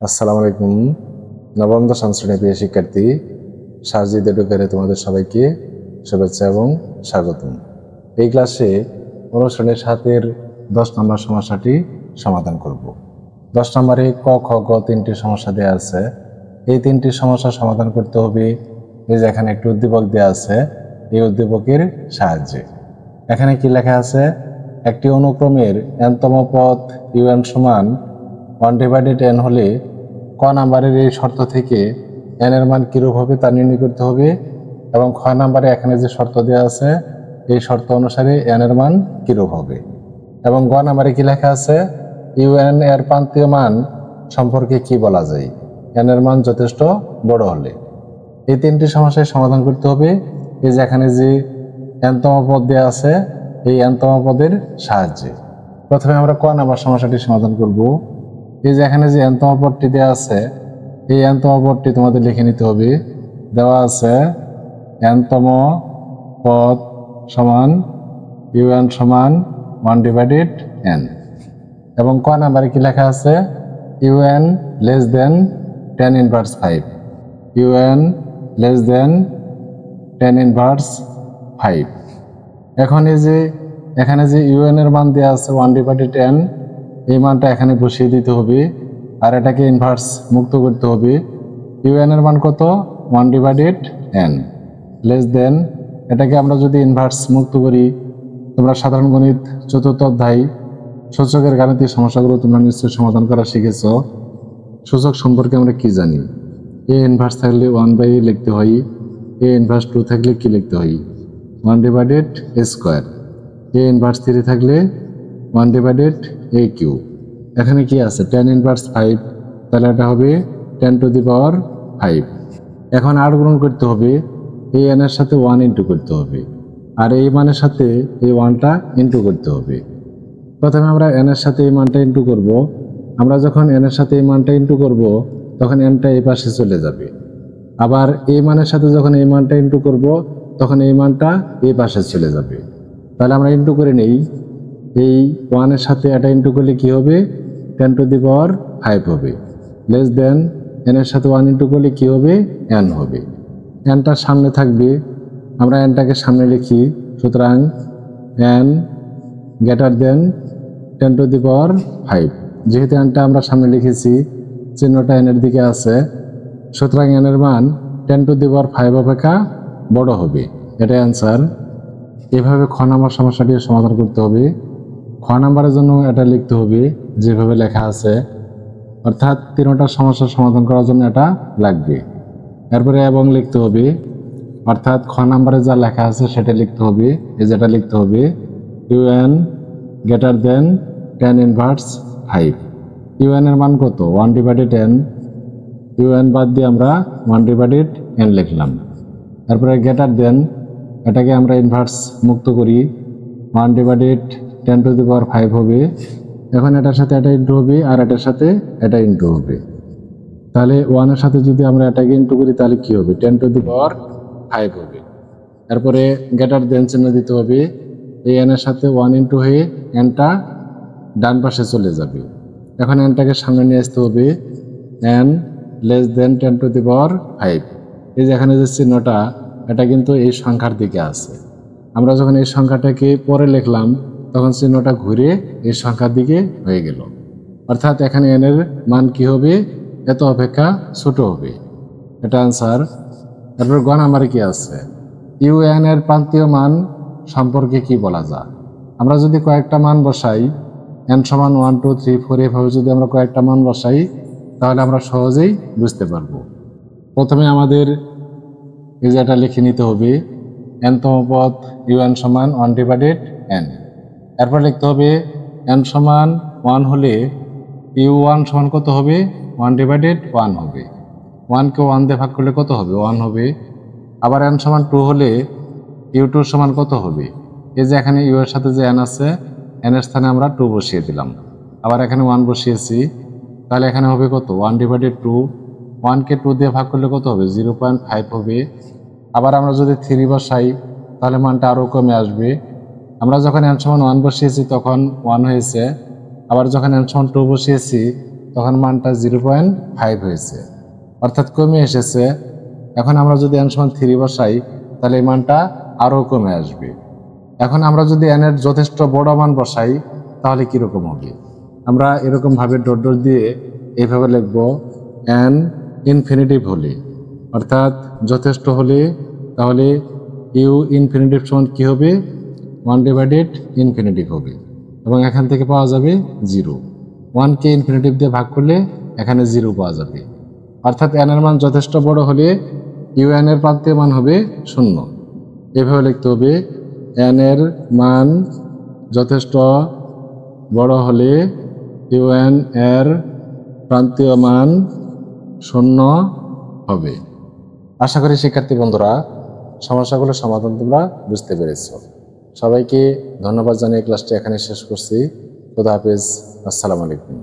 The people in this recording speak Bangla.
আসসালামু আলাইকুম। নবম দশম শ্রেণীর প্রিয় শিক্ষার্থী, সাজিদ এডুকেয়ারে তোমাদের সবাইকে শুভেচ্ছা এবং স্বাগতম। এই ক্লাসে অনুশীলনী 7-এর 10 নম্বর সমস্যাটি সমাধান করব। 10 নম্বরে ক, খ, গ তিনটি সমস্যা দেওয়া আছে। এই তিনটি সমস্যা সমাধান করতে হবে এই যে এখানে একটি উদ্দীপক দেওয়া আছে, এই উদ্দীপকের সাহায্যে। এখানে কি লেখা আছে? একটি অনুক্রমের n তম পদ un সমান 1/n হলে ক নাম্বারের এই শর্ত থেকে n এর মান কিরূপ হবে তা নির্ণয় করতে হবে, এবং খ নাম্বারে এখানে যে শর্ত দেওয়া আছে এই শর্ত অনুসারে n এর মান কিরূপ হবে, এবং গ নাম্বারে কি লেখা আছে? un এর প্রান্তীয় মান সম্পর্কে কি বলা যায় n এর মান যথেষ্ট বড় হলে। এই তিনটি সমস্যার সমাধান করতে হবে এই যে এখানে যে n তম পদ দেওয়া আছে এই n তম পদের সাহায্যে। প্রথমে আমরা ক নাম্বার সমস্যাটি সমাধান করব। এই যে এখানে যে n তম পদটি দেওয়া আছে এই n তম পদটি তোমাদের লিখে নিতে হবে। দেওয়া আছে n তম পদ সমান un সমান 1/n, এবং ক নাম্বারে কি লেখা আছে? un less than tan inverse 5, un less than tan inverse 5। এখন এই যে এখানে যে un এর মান দেওয়া আছে 1/n, এই মানটা এখানে বসিয়ে দিতে হবে, আর এটাকে ইনভার্স মুক্ত করতে হবে। un এর মান কত? 1/n লেস দেন, এটাকে আমরা যদি ইনভার্স মুক্ত করি, তোমরা সাধারণ গণিত 4th অধ্যায় সূচকের গাণিতিক সমস্যাগুলো তোমরা নিশ্চয়ই সমাধান করা শিখেছ। সূচক সম্পর্কে আমরা কি জানি? a ইনভার্স থাকলে 1/a লিখতে হয়, a ইনভার্স 2 থাকলে কি লিখতে হয়? 1/a², a ইনভার্স 3 থাকলে 1/aq। এখানে কি আছে? tan ইনভার্স 5, তাহলে এটা হবে 10⁵। এখন আর গুণন করতে হবে, এই n এর সাথে 1 ইন্টু করতে হবে, আর এই মানের সাথে এই 1টা ইন্টু করতে হবে। প্রথমে আমরা n এর সাথে এই মানটা ইন্টু করব। আমরা যখন n এর সাথে এই মানটা ইন্টু করব তখন nটা এই পাশে চলে যাবে, আবার এই মানের সাথে যখন এই মানটা ইন্টু করব তখন এই মানটা এই পাশে চলে যাবে। তাহলে আমরা ইন্টু করে নেই, এই 1 এর সাথে এটা ইন্টু করলে কি হবে? 10⁵ হবে। লেস দেন n এর সাথে 1 ইন্টু করলে কি হবে? n হবে। nটা সামনে থাকবে, আমরা nটাকে সামনে লিখি, সুতরাং n গ্রেটার দেন 10⁵। যেহেতু nটা আমরা সামনে লিখেছি, চিহ্নটা n এর দিকে আছে, সুতরাং n এর মান 10⁵ অপেক্ষা বড় হবে। এটাই অ্যান্সার। এভাবে খ নাম্বার সমস্যাটি সমাধান করতে হবে। খ নাম্বারের জন্য এটা লিখতে হবে যেভাবে লেখা আছে, অর্থাৎ তিনটা সমস্যার সমাধান করার জন্য এটা লাগবে। এরপরে এবং লিখতে হবে, অর্থাৎ খ নাম্বারে যা লেখা আছে সেটা লিখতে হবে। এই যেটা লিখতে হবে un greater than tan inverse 5। un এর মান কত? 1/10, un বাদ দিয়ে আমরা 1/n লিখলাম। তারপরে গ্রেটার দেন, এটাকে আমরা ইনভার্স মুক্ত করি, 1/10⁵ হবে। এখন এটার সাথে এটা ইন্টু হবে, আর এটার সাথে এটা ইন্টু হবে। তাহলে 1 এর সাথে যদি আমরা এটাকে ইন্টু করি তাহলে কি হবে? 10⁵ হবে। তারপরে গ্রেটার দেন চিহ্ন দিতে হবে, এই n এর সাথে 1 ইন্টু হয়ে nটা ডান পাশে চলে যাবে। এখন nটাকে সামনে নিয়ে আসতে হবে, n লেস দেন 10⁵। এই যে এখানে যে চিহ্নটা, এটা কিন্তু এই সংখ্যার দিকে আছে। আমরা যখন এই সংখ্যাটাকে পরে লিখলাম তখন চিহ্নটা ঘুরে এই সংখ্যার দিকে হয়ে গেল, অর্থাৎ এখানে n এর মান কি হবে? এত অপেক্ষা ছোট হবে। এটা আনসার। তারপর গ নাম্বারে কি আছে? un এর প্রান্তীয় মান সম্পর্কে কি বলা যায়? আমরা যদি কয়েকটা মান বসাই, n সমান 1 2 3 4 এভাবে যদি আমরা কয়েকটা মান বসাই তাহলে আমরা সহজেই বুঝতে পারবো। প্রথমে আমাদের এই যেটা লিখে নিতে হবে, n তম পদ un সমান 1/n। এরপর লিখতে হবে n সমান 1 হলে u1 সমান কত হবে? 1/1 হবে। 1কে 1 দিয়ে ভাগ করলে কত হবে? 1 হবে। আবার n সমান 2 হলে u2 সমান কত হবে? এই যে এখানে u এর সাথে যে n আছে, n এর স্থানে আমরা 2 বসিয়ে দিলাম, আবার এখানে 1 বসিয়েছি, তাহলে এখানে হবে কত? 1/2। 1কে 2 দিয়ে ভাগ করলে কত হবে? 0.5 হবে। আবার আমরা যদি 3 বসাই তাহলে মানটা আরও কমে আসবে। আমরা যখন n সমান 1 বসিয়েছি তখন 1 হয়েছে, আবার যখন n সমান 2 বসিয়েছি তখন মানটা 0.5 হয়েছে, অর্থাৎ কমে এসেছে। এখন আমরা যদি n সমান 3 বসাই তাহলে এই মানটা আরও কমে আসবে। এখন আমরা যদি n এর যথেষ্ট বড় মান বসাই তাহলে কীরকম হবে? আমরা এরকমভাবে ডট ডট দিয়ে এইভাবে লিখব, n ইনফিনিটিভ হলে, অর্থাৎ যথেষ্ট হলে, তাহলে ইউ ইনফিনিটিভ সমান কী হবে? 1/, ইনফিনিটিভ হবে, এবং এখান থেকে পাওয়া যাবে 0। 1কে ইনফিনিটিভ দিয়ে ভাগ করলে এখানে 0 পাওয়া যাবে, অর্থাৎ n এর মান যথেষ্ট বড় হলে ইউএন এর প্রান্তীয় মান হবে 0। এভাবে লিখতে হবে, n এর মান যথেষ্ট বড় হলে ইউএন এর প্রান্তীয় মান 0 হবে। আশা করি শিক্ষার্থী বন্ধুরা সমস্যাগুলোর সমাধান তোমরা বুঝতে পেরেছ। সবাইকে ধন্যবাদ জানিয়ে ক্লাসটি এখানে শেষ করছি। খোদা হাফেজ, আসসালামু আলাইকুম।